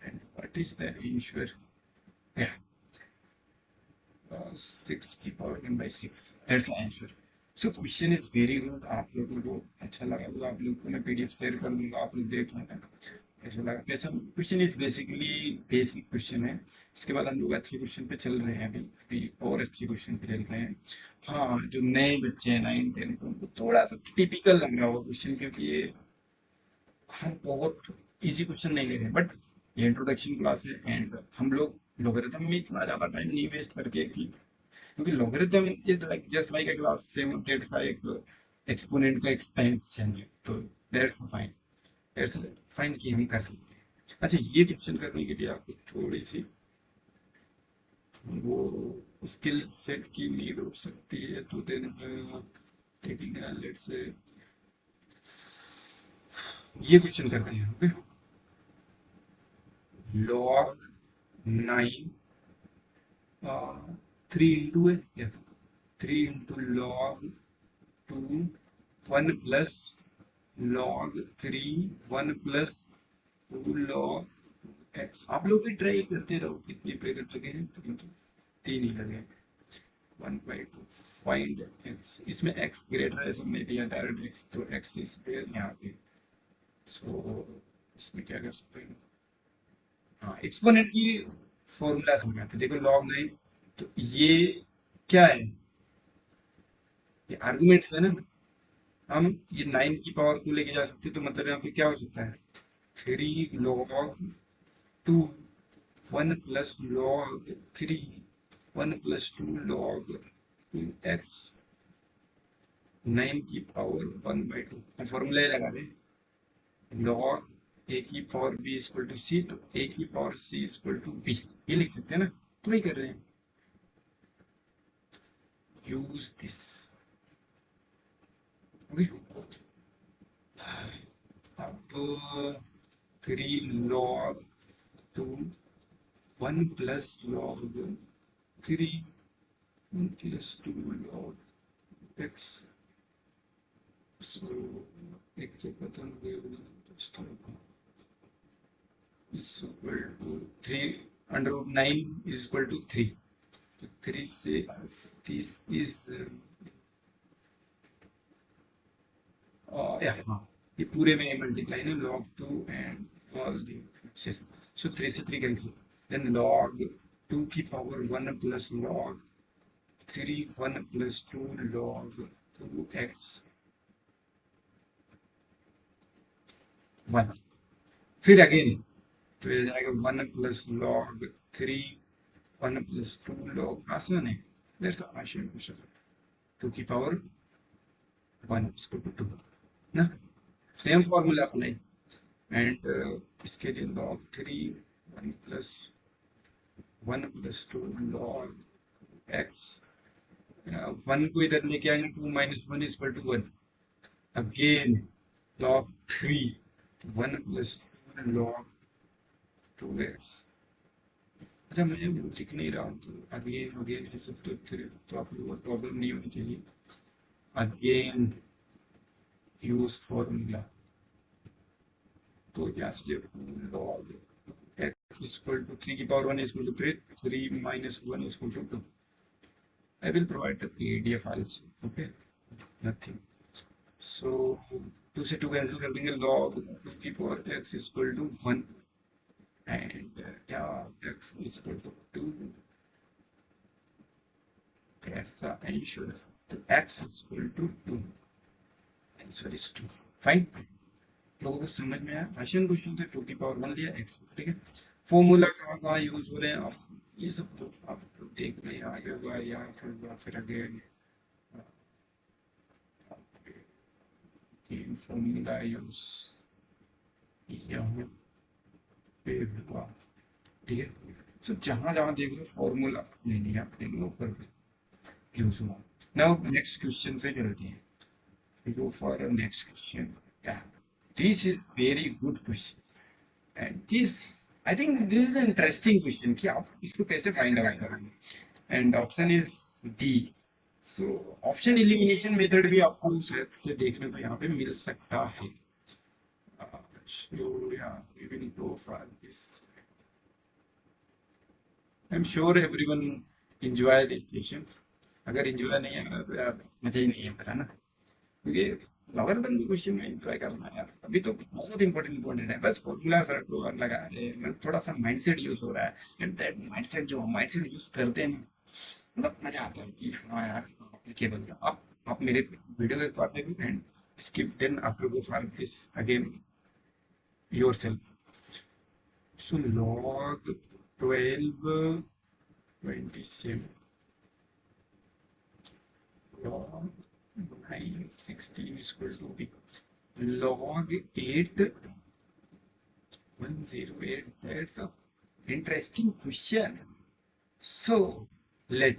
and what is the answer? Yeah, 6 की power 1/6, that's the answer. So question is very good, आप लोगों को अच्छा लगा तो आप लोगों को मैं पीडीएफ शेयर कर दूंगा, आप लोग देख लेना कैसा लगा कैसा। Question is basically basic question है, इसके बाद हम लोग अच्छे क्वेश्चन पे चल रहे हैं, अभी अभी और अच्छे क्वेश्चन पे चल रहे हैं। हाँ, जो नए बच्चे हैं 9 10 को, उनको थोड़ा सा टिपिकल लग रहा होगा क्वेश्चन, क्योंकि ये हम बहुत इजी क्वेश्चन नहीं ले रहे हैं, बट ये इंट्रोडक्शन क्लास है एंड हम लोग लोगरिथम में इतना ज़्यादा टाइम नहीं वेस्ट करके कि, क्योंकि logarithm is like just like a class 7th 8th का एक एक्सपोनेंट का एक्सपेंशन है, तो दैट्स फाइन कि हम कर सकते हैं। अच्छा, ये क्वेश्चन करने के लिए आपको थोड़ी सी वो स्किल सेट की नीड हो सकती है, तो देन टेकिंग लेट्स से ये क्वेश्चन करते हैं। ओके, log 9 3 इंटू है, 3 into log 2 1 plus log 3 1 plus 2 log x। आप लोग भी ट्राई करते रहो, कितनी ब्रैकेट लगे हैं, तो 3 ही लगे, 1/2 फाइंड x, इसमें x ग्रेटर है, सबने दिया डायरेक्ट x, तो x इज देयर यहाँ पे, सो इसमें क्या कर सकते हैं, हाँ एक्सपोनेंट की फॉर्मूला समझाते हैं। देखो log 9, तो ये क्या है, ये आर्गुमेंट्स है ना, हम ये 9 की पावर को लेके जा सकते हैं, तो मतलब यहाँ पे क्या हो सकता है, 3 log 2 1 plus log 3 1 plus 2 log 2x 9 की पावर 1/2, फॉर्मूला लगा दें, log ए की power B equal to C, तो ए की power C equal to B, ये लिख सकते हैं ना, तो वही कर रहे हैं, यूज दिस। ओके, अब 3 log 2 1 plus log 3 + 2 log x, सो एक तो खत्म हो गया, is equal to 3 √9 is equal to 3, तो 3 से this is हाँ, ये पूरे में मल्टीप्लाई ना, log 2 and all the so 3 से 3 कैंसिल, then log 2 की power 1 plus log 3 1 plus 2 log 2x 1, फिर अगेन तो ये जाएगा 1 plus log 3 1 plus 2 log, आसान है, दैट्स आसान क्वेश्चन, 2 की पावर 1 इसको 2 ना, सेम फॉर्मूला अप्लाई, एंड इसके लिए log 3 1 plus 2 log x, 1 को इधर लेके आएंगे, 2 - 1 equal to 1, again log 3 1 plus 2 log 2x। अच्छा, मैं वो लिख नहीं रहा हूँ, तो अगेन अगेन ये सब तो फिर तो आप लोगों को प्रॉब्लम नहीं होनी चाहिए, अगेन यूज फॉर्मूला, तो यहाँ से log x इक्वल टू 3 की power 1 equal to 3 - 1 equal to 2। I will provide the PDF also. Okay, nothing. So 2 से 2 कैंसिल कर देंगे, log 2 की power x equal to 1 and x equal to 2, ऐसा answer, तो x equal to 2, answer is 2। Fine, लोगों को समझ में आया, क्वेश्चन क्वेश्चन थे, 2 की पावर 1 लिया x, ठीक है, फॉर्मूला कहाँ कहाँ यूज हो रहे हैं आप, ये सब तो आप देख लें, आगे होगा या फिर अगेन फॉर्मूला यूज यहाँ पे हुआ, ठीक है, सो जहां जहां देख लो फॉर्मूला नहीं नहीं अपने ऊपर यूज हुआ। नाउ नेक्स्ट क्वेश्चन पे चलते हैं, we go for a next question, yeah, this is very good question and this I think this is an interesting question कि आप इसको कैसे फाइंड आउट करेंगे, and option is D. So option elimination method भी आपको शायद से देखने को यहाँ पे मिल सकता है, so yeah, we will go for this. I'm sure everyone enjoy this session. अगर enjoy नहीं आ रहा तो यार मजा ही नहीं है मेरा ना, क्योंकि लॉगरिथम के क्वेश्चन में एंजॉय करना है यार, अभी तो बहुत इंपॉर्टेंट है, बस फॉर्मूला सर को और लगा रहे हैं, थोड़ा सा माइंडसेट यूज हो रहा है, एंड दैट माइंडसेट जो माइंडसेट यूज करते हैं ना, मतलब मजा आता है कि हाँ यार एप्लीकेबल है। आप मेरे वीडियो को एक बार देखो and skip then after go for this again yourself। So log 12 27 log 9 16 is equal to b, log 8 108, that's a interesting question। So let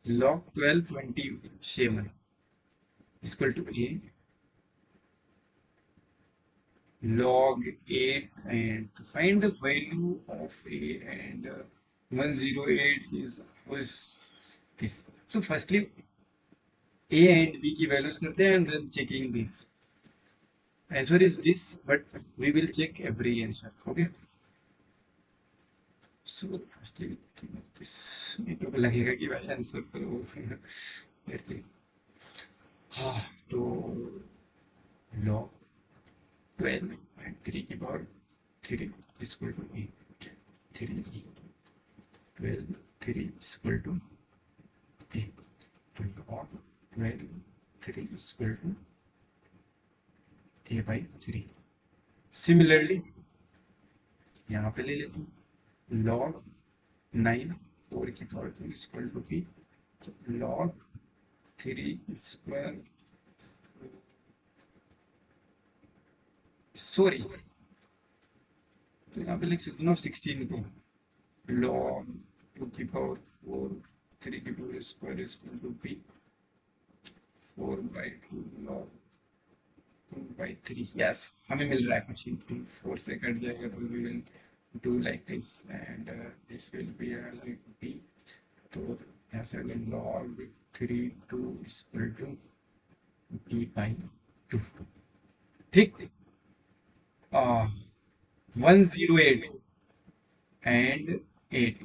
log 12 27 is equal to a, log 8 and to find the value of a, and 108 was this। So firstly a and b की values करते हैं and then checking this, answer is this, but we will check every answer, okay। So firstly this तो लगेगा कि भाई answer तो let's see, हाँ तो log 12 and 3 की power 3 is equal to a, 3 12 3 is equal to a, तो log 12 3 is equal to a by 3। Similarly यहाँ पे ले लेते हैं log 9 4 की power 2 is equal to b, तो log 3 स्क्वायर, सॉरी तो यहाँ पे लिख सकते हो 16 को log 2 की पावर 4 3 की power square is equal to B 4/2 log 2/3। Yes, हमें मिल रहा है कुछ ही 4 से कट जाएगा तो we will do like this and this will be like B. तो यहाँ से log 3 2 is equal to b/2। ठीक। 108 एंड 8।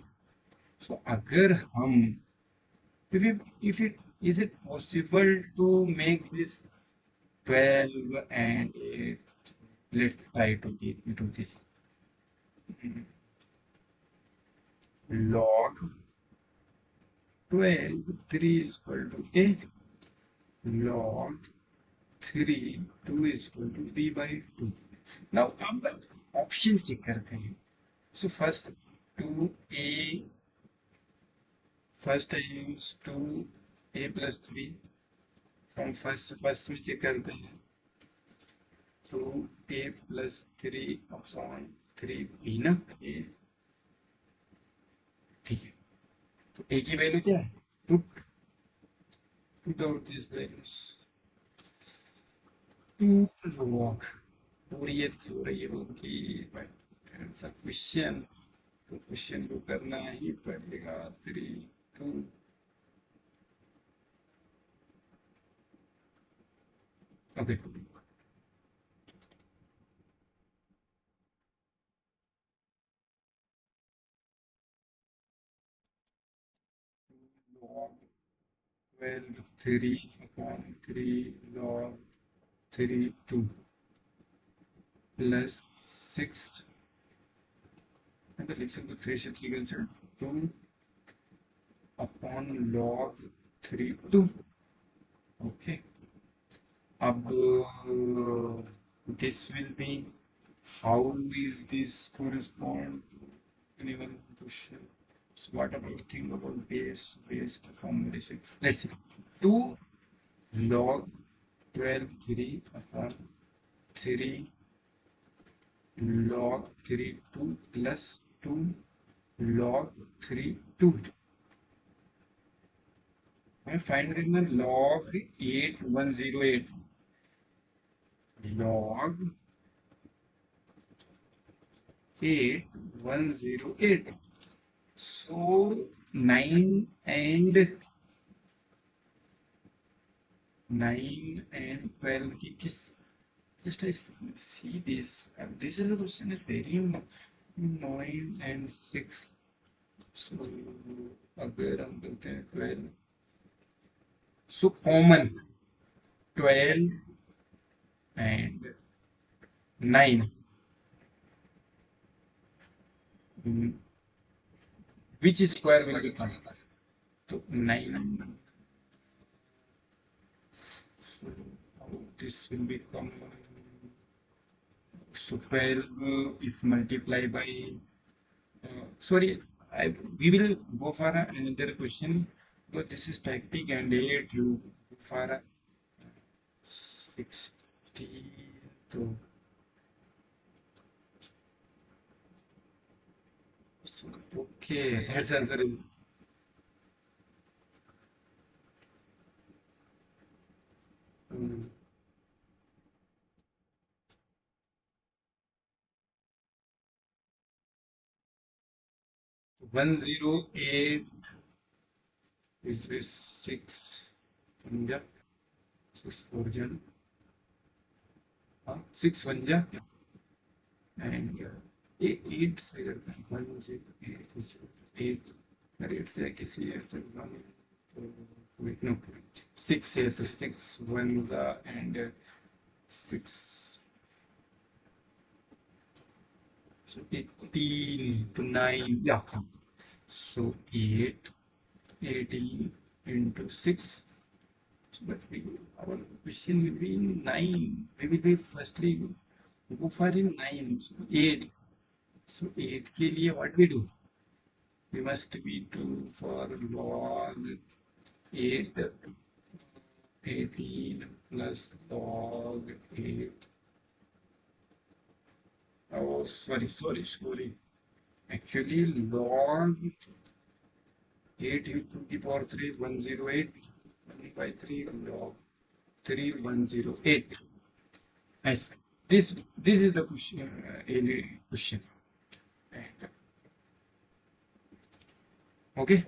सो अगर हम if it is it possible to make this 12 and 8? Let's try to do this. Log 12 3 is equal to a, log 3 2 is equal to b/2। now अब option check करते हैं। so first I use 2a plus 3 from first में check करते हैं। 2a plus 3 upon 3b ना a। ठीक है, तो a की वैल्यू क्या है? put out these values। 2 log पूरी ये हो रही है कि क्वेश्चन, तो क्वेश्चन को करना ही पड़ेगा। 3 2 okay. log 12 3 upon 3 log 3 2 plus 6 लिख सकते 3 से 3 कैंसिल 2 upon log 3 2। ओके, अब this will be, how is this correspond to anyone question? So what about think about base formulation? Let's see, 2 log 12 3 upon 3 log 3 2 plus 2 log 3 2। हमें find करना log 8108, log 8108। so 9 and 12 की किस, just I see this, this is a question is very 9 and 6। so अगर हम बोलते हैं 12, so common 12 and 9, which square will become? So 9, so this will become, so 12 if multiply by sorry, we will go for another question, but this is tactic and 8 you go for 60 to, so, okay, that's answer is 108 is 6 1 6 4 6 1 and 8 से करते हैं 1 से 8 अरे 8 से किसी ऐसे wait no 6 से तो 6 1 and 6, so 18 to 9, yeah, so 8 18 into 6, so but our question will be in 9, we will be firstly go for in 9, so 8, so 8 के लिए what we do, we must be do for log 8 18 plus log 8 Oh, sorry. Actually, log 8 to the power 3, 108, 1 by 3, log 3, 108. Nice. This is the question. Question. Okay.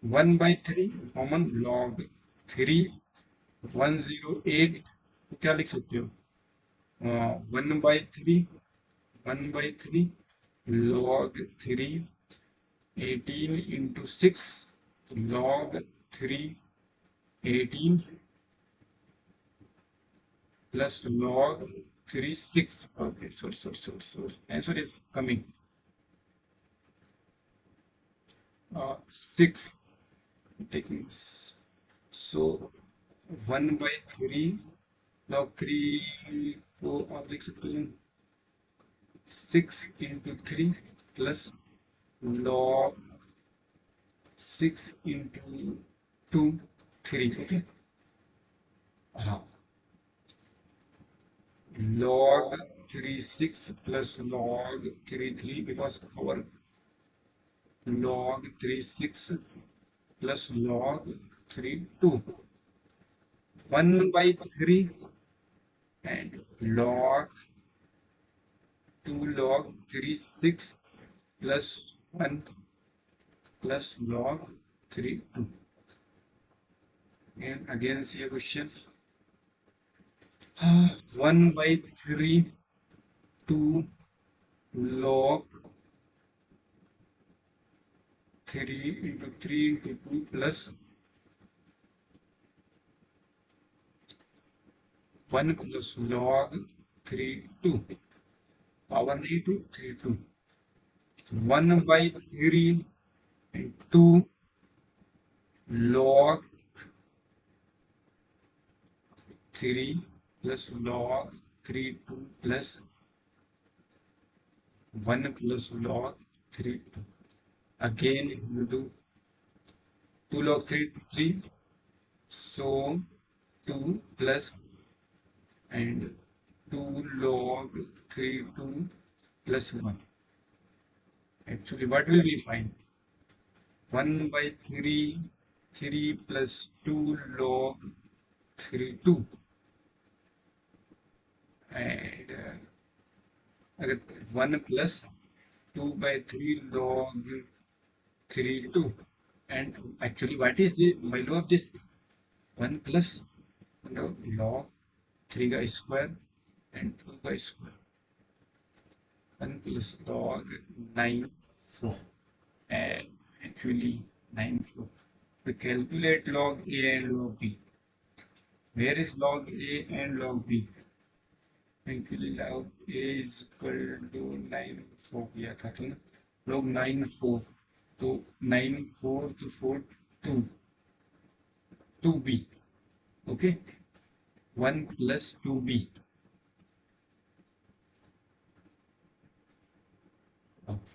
1 by 3 common log 3 108 तो क्या लिख सकते हो 1 by 3 log 3 18 into 6 log 3 18 plus log 3 6 okay sorry answer is coming 6 taking so 1 by 3 log 3 को आप लिख सकते हो 6 into 3 plus log 6 into 2 3 okay हाँ log 3 6 plus log 3 3 because our log 3 6 plus log 3 2 1 by 3 and log 2 log 3 6 plus 1 plus log 3 2 and again see a question 1 by 3 2 log 3 into 3 into 2 plus 1 plus log 3 2 power नहीं 2 3 2 1 by 3 and 2 log 3 plus log 3 2 plus 1 plus log 3 2 again you do 2 log 3 3 so 2 plus and 2 log 3 2 plus 1 actually what will we find 1 by 3 3 plus 2 log 3 2 and अगर 1 plus 2 by 3 log 3 2 and actually what is the value of this 1 plus log 3 का square and 2 का square 1 plus log 9 4 and actually 9 4 we calculate log a and log b where is log a and log b actually log a is equal to 9 4 किया था तो log 9 4 तो 9 4 to 4 2 2b okay 1 plus 2b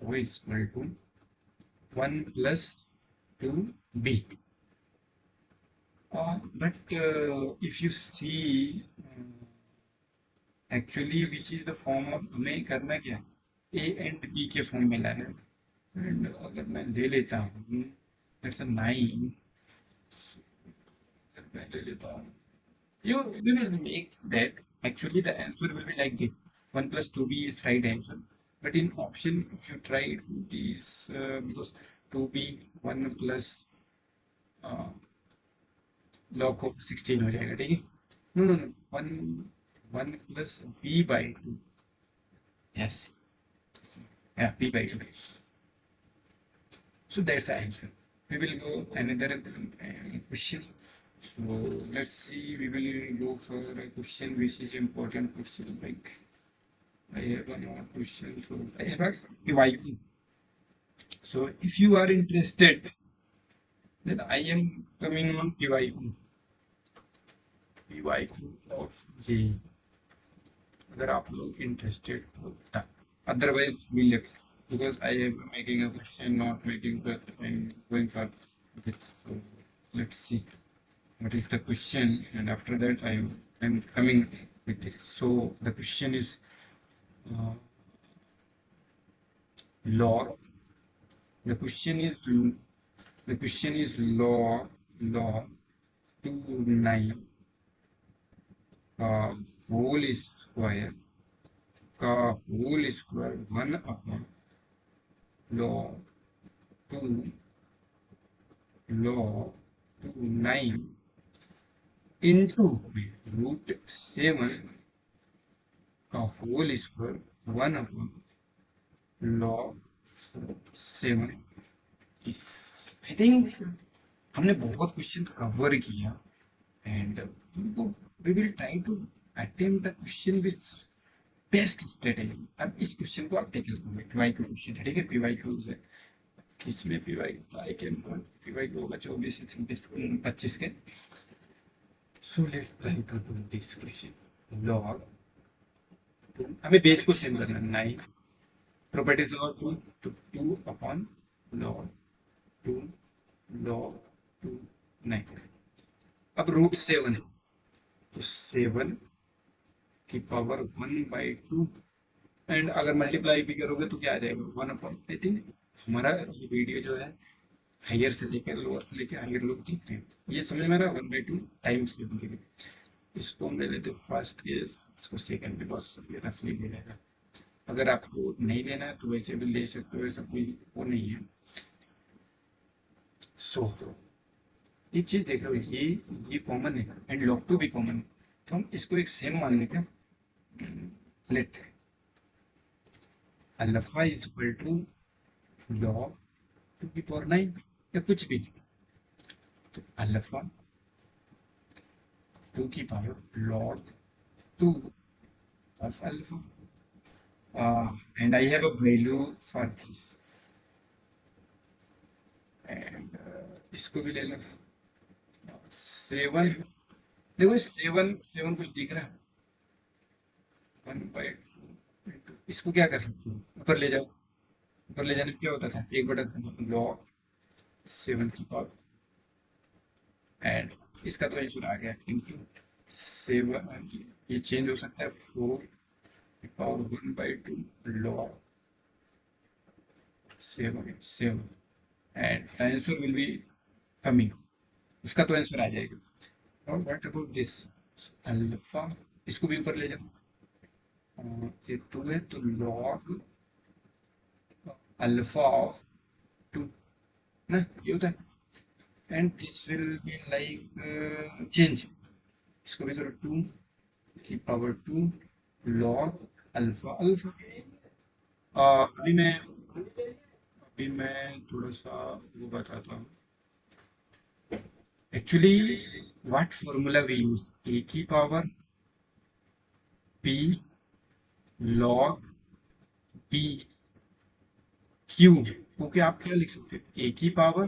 4 is equal to 1 plus 2b but if you see actually which is the form of हमें करना क्या a and b के form में लाना and अगर मैं ले लेता हूँ that's a 9 मैं ले लेता हूँ you will make that actually the answer will be like this 1 plus 2b is right answer but in option if you try it is because 2b 1 plus uh, log of 16 हो जाएगा ठीक है no 1 plus b by 2 yes yeah b by 2 so that's the answer we will go another question so let's see we will go for a question which is important question like I have one more question so I have a PYQ so if you are interested then I am coming on PYQ of J अगर आप लोग interested होता otherwise we left because I am making a question not making but I'm going for it so let's see what is the question and after that I'm coming with this so the question is uh, log. The question is log 29 का whole square का whole square 1 log 2 log 29 into √7 का whole square 1 log 7 इस आई think हमने बहुत question cover किया and we will try to attempt the question with best strategy. अब इस question को आप टेकल करोगे, पीवाईक्यू क्वेश्चन है, ठीक है। पीवाईक्यू है किसमें पीवाईक्यू आई कैन पीवाईक्यू होगा 24 25 के। So let's try to do this question. Log हमें बेस को सेम करना है 9 प्रॉपर्टीज लॉग 2 तो 2 अपॉन log 2 log 2 9। अब √7 है तो 7 की पावर 1/2 एंड अगर मल्टीप्लाई भी करोगे तो क्या आ जाएगा 1 अपॉन। आई थिंक हमारा ये वीडियो जो है हायर से लेकर लोअर से लेकर हायर लोग देख रहे हैं, ये समझ में आ रहा है 1/2 टाइम्स इसको हम ले लेते फर्स्ट केस, इसको सेकंड बिकॉज ये रफली मिलेगा। अगर आपको नहीं लेना है तो वैसे भी ले सकते हो, ऐसा कोई वो नहीं है। सो एक चीज देख रहे हो, ये कॉमन है एंड log 2 भी कॉमन है, तो हम इसको एक सेम मान लेते हैं। Let alpha is equal to log 2 की पावर 9 या कुछ भी, तो अल्फा 2 की power log 2 of alpha and I have a value for this and इसको भी ले लो 7। देखो 7 कुछ दिख रहा है 1/2 इसको क्या कर सकते हो, ऊपर ले जाओ। ऊपर ले जाने में क्या होता था 1/7 log 7 की पावर एंड इसका तो आंसर आ गया इंटू 7। ये चेंज हो सकता है 4 की power 1/2 log 7 and the answer will be coming, उसका तो आंसर आ जाएगा। और व्हाट अबाउट दिस अल्फा, इसको भी ऊपर ले जाओ। ये 2 है तो log अल्फा ऑफ 2 ना, ये होता है and this will be like change, इसको भी थोड़ा 2 की पावर 2 log अल्फा अल्फा। अभी मैं थोड़ा सा वो बताता हूँ actually what formula we use, A की power P log P Q, क्योंकि आप क्या लिख सकते हो ए की पावर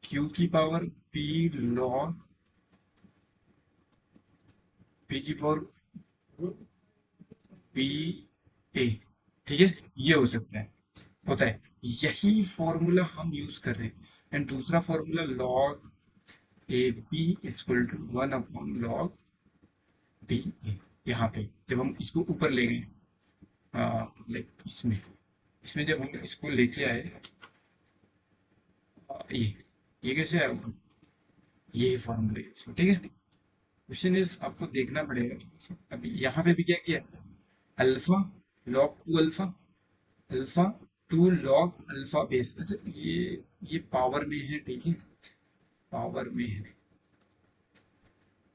क्यू की पावर पी log पी की पावर पी ए, ठीक है। ये हो सकता है, होता है, यही फॉर्मूला हम यूज कर रहे हैं। एंड दूसरा formula log A B equal to 1/log B A, यहाँ पे जब हम इसको ऊपर ले गए लाइक इसमें इसमें जब हम इसको लेके आए ये कैसे आया ऊपर, ये फॉर्मूला यूज, ठीक है। क्वेश्चन इज आपको देखना पड़ेगा। अभी यहाँ पे भी क्या किया, alpha log 2 alpha alpha 2 log alpha base. अच्छा ये पावर में है, ठीक है, पावर में है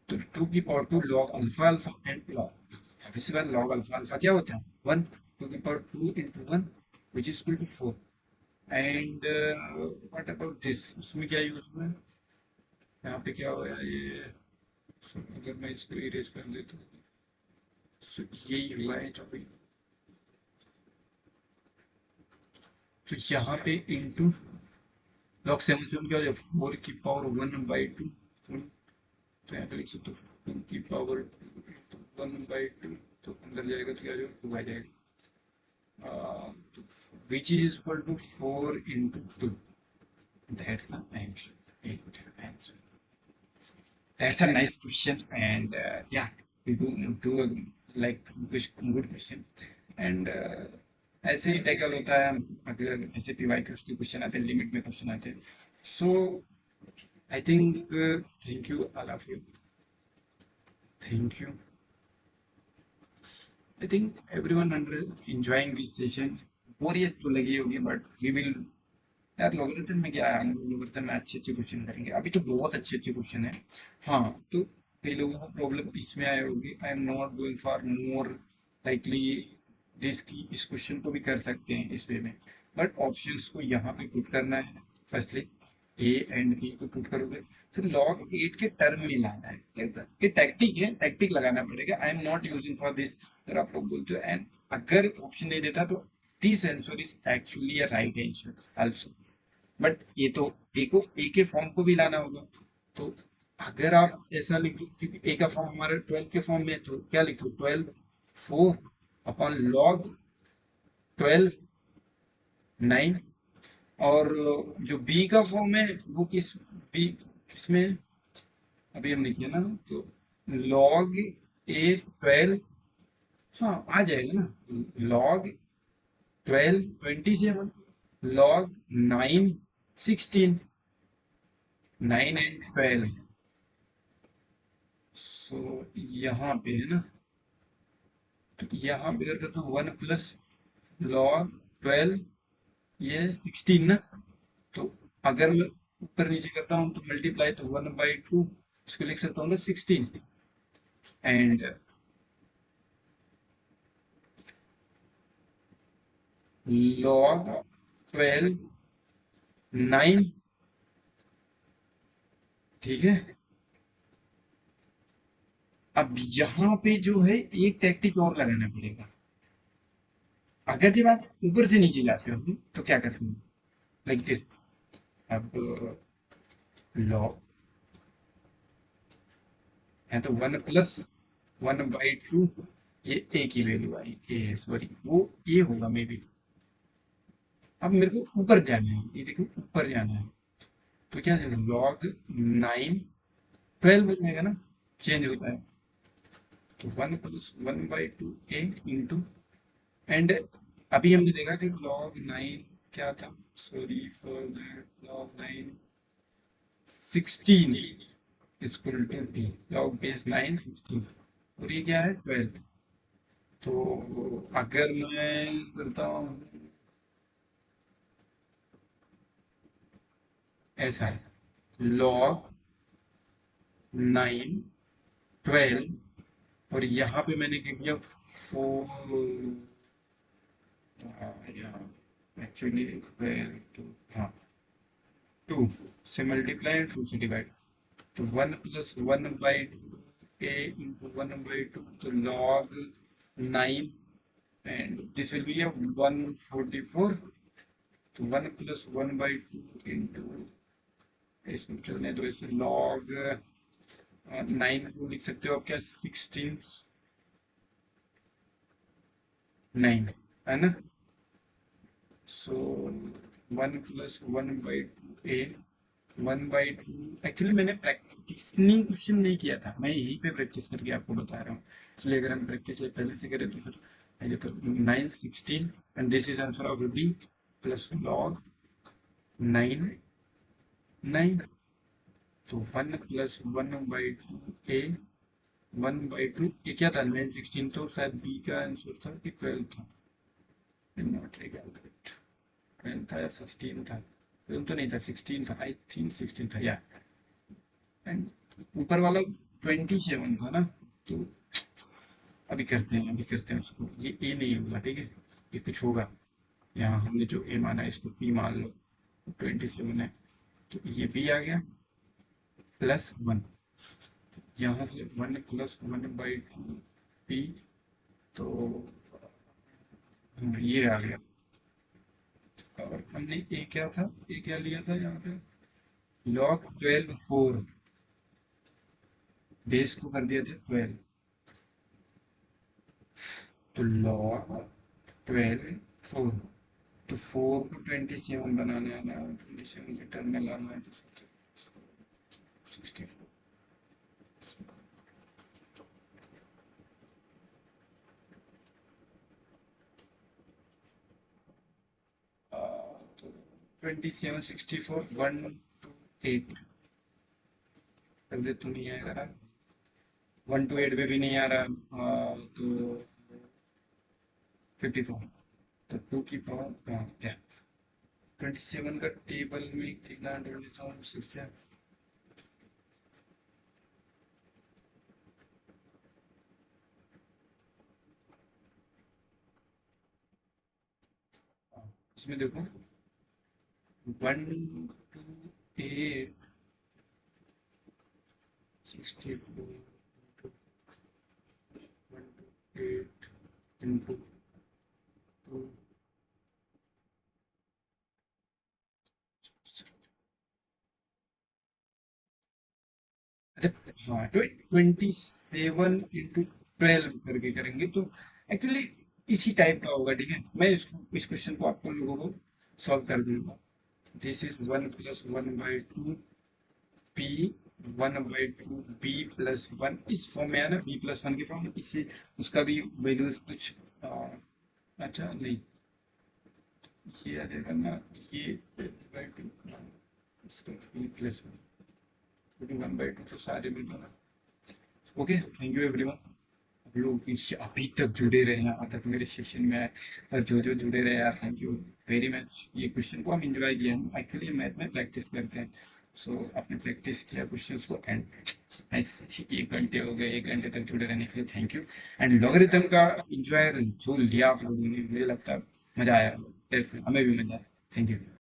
तो 2 की power 2 log alpha alpha and log, obviously बात log अल्फा अल्फा क्या होता है 1, 2 की power 2 into 1 which is equal to 4 and what about this, इसमें क्या यूज हुआ है, यहाँ पे क्या हुआ है ये। so, अगर मैं इसको इरेज कर देता हूँ so, यही हुआ है जो भी, तो यहाँ पे इंटू log 7 से क्या हो जाए 4 की पावर 1/2, तो यहाँ पे लिख सकते हो 2 की पावर 1/2, तो अंदर जाएगा तो क्या जाएगा 2 आ जाएगा, which is equal to 4 into 2, that's the answer. That's a nice question and yeah, we do like good question and ऐसे ही टैकल होता है। अगर ऐसे पीवाई के क्वेश्चन आते हैं, लिमिट में क्वेश्चन आते हैं। So I think, thank you all of you, thank you. I think everyone under enjoying this session. बोरियत तो लगी होगी, बट वी विल, यार लॉगरिथम में क्या है, हम लॉगरिथम में अच्छे अच्छे क्वेश्चन करेंगे, अभी तो बहुत अच्छे अच्छे क्वेश्चन है। हाँ, तो कई लोगों को प्रॉब्लम इसमें आई होगी, I am not going for more likely this की, इस क्वेश्चन को भी कर सकते हैं इस वे में, बट ऑप्शंस को यहाँ पे पुट करना है। फर्स्टली ए एंड बी को पुट करोगे, फिर लॉग 8 के टर्म में लाना है। ये टैक्टिक है, टैक्टिक लगाना पड़ेगा। I am not using for this. अगर आप लोग बोलते हो एंड अगर ऑप्शन नहीं देता तो this answer is actually a right answer also, but ये तो ए के फॉर्म को भी लाना होगा। तो अगर आप ऐसा लिख दो, क्योंकि ए का फॉर्म हमारे 12 के फॉर्म में है, तो क्या लिख दो, 12 4 अपॉन लॉग 12 9। और जो बी का फॉर्म है वो बी किसमें है? अभी हमने किया ना, तो लॉग ए 12, हाँ आ जाएगा ना, लॉग 12 27, लॉग 9 16, 9 एंड 12। सो यहाँ पे है ना, तो यहाँ पे अगर करता हूँ 1 प्लस लॉग 12, ये 16 ना। तो अगर मैं ऊपर नीचे करता हूँ तो मल्टीप्लाई, तो 1/2 इसको लिख सकता हूँ ना 16, एंड लॉग 12 9। ठीक है, अब यहाँ पे जो है एक टैक्टिक और लगाना पड़ेगा। अगर जब आप ऊपर से नीचे जाते हो तो क्या करते हो, लाइक दिस। अब लॉग है तो 1 प्लस 1/2, ये ए की वैल्यू आई, ए है सॉरी, वो ए होगा मे बी। अब मेरे को ऊपर जाना है, ये देखो ऊपर जाना है, तो क्या जाएगा, लॉग 9 12 हो जाएगा ना, चेंज होता है। तो 1 प्लस 1/2 ए इंटू, एंड अभी हमने देखा कि लॉग 9 क्या था, sorry for that, log 9 16 equal to B, log base 9 16, और ये क्या है 12। तो अगर मैं करता हूँ ऐसा है, लॉग 9 12, और यहाँ पे मैंने क्या किया, 4, एक्चुअली 12 टू, हाँ 2 से मल्टीप्लाई, 2 से डिवाइड, तो 1 प्लस 1/2 ए इंटू 1/2, तो log 9, and this will B 144, तो 1 प्लस 1/2 इंटू, इसमें चलने दो इसे, लॉग 9 को लिख सकते हो आप क्या, 16 9 है ना। सो 1 प्लस 1/2 ए, 1/2, एक्चुअली मैंने प्रैक्टिसनिंग क्वेश्चन नहीं किया था, मैं यहीं पे प्रैक्टिस करके आपको बता रहा हूँ। इसलिए अगर हम प्रैक्टिस पहले से करें तो फिर ये तो 9 16, and this is answer of B, plus log 9 9, तो 1 प्लस 1/2 ए, 1/2, ये क्या था 9 16, तो शायद बी का आंसर था कि 12 था, नॉट रिकॉर्ड, 12 था या 16 था, 12 तो नहीं था, 16 था, आई थिंक 16 था या, एंड ऊपर वाला 27 था ना। तो अभी करते हैं उसको, ये ए नहीं होगा, ठीक है, ये कुछ होगा। यहाँ हमने जो ए माना है इसको पी मान लो, 27 है, तो ये बी आ गया, +1, यहाँ से 1 प्लस 1/2 पी, तो ये आ गया। और हमने ए क्या था, ए क्या लिया था यहाँ पे, लॉग 12 4, बेस को कर दिया था 12, तो लॉग 12 4, तो 4 को 27 बनाना है ना, 27 के टर्म में लाना है, तो 64, 2764 128 कर दे तो नहीं आएगा। 128 पे भी नहीं आ रहा। तो 54, तो 2 की पावर क्या 27 का टेबल में कितना 27 है। इसमें देखो 128 64 128 इंटू 2। अच्छा, हाँ तो 27 into 12 करके करेंगे तो एक्चुअली इसी टाइप का होगा। ठीक है, मैं इस क्वेश्चन को आपको लोगों को सॉल्व कर दूंगा। This is 1 + 1/2 P 1/2 B plus one, इस फॉर्म में है ना, b+1 की फॉर्म इसे उसका भी वैल्यूज कुछ अ, अच्छा नहीं, ये आ जाएगा ना, ये 1/2 इसका b+1 1/2 तो सारे में बना। Okay, thank you everyone. आप लोग अभी तक जुड़े रहे हैं, यहाँ तक मेरे सेशन में आए, और जो जो जुड़े रहे यार, थैंक यू वेरी मच। ये क्वेश्चन को हम इंजॉय किए हैं, एक्चुअली मैथ में प्रैक्टिस करते हैं। सो आपने प्रैक्टिस किया क्वेश्चन को, एंड 1 घंटे हो गए, 1 घंटे तक जुड़े रहने के लिए थैंक यू। एंड लॉगरिथम का इंजॉय जो लिया आप लोगों ने, मुझे लगता है मजा आया, हमें भी मजा आया। Thank you.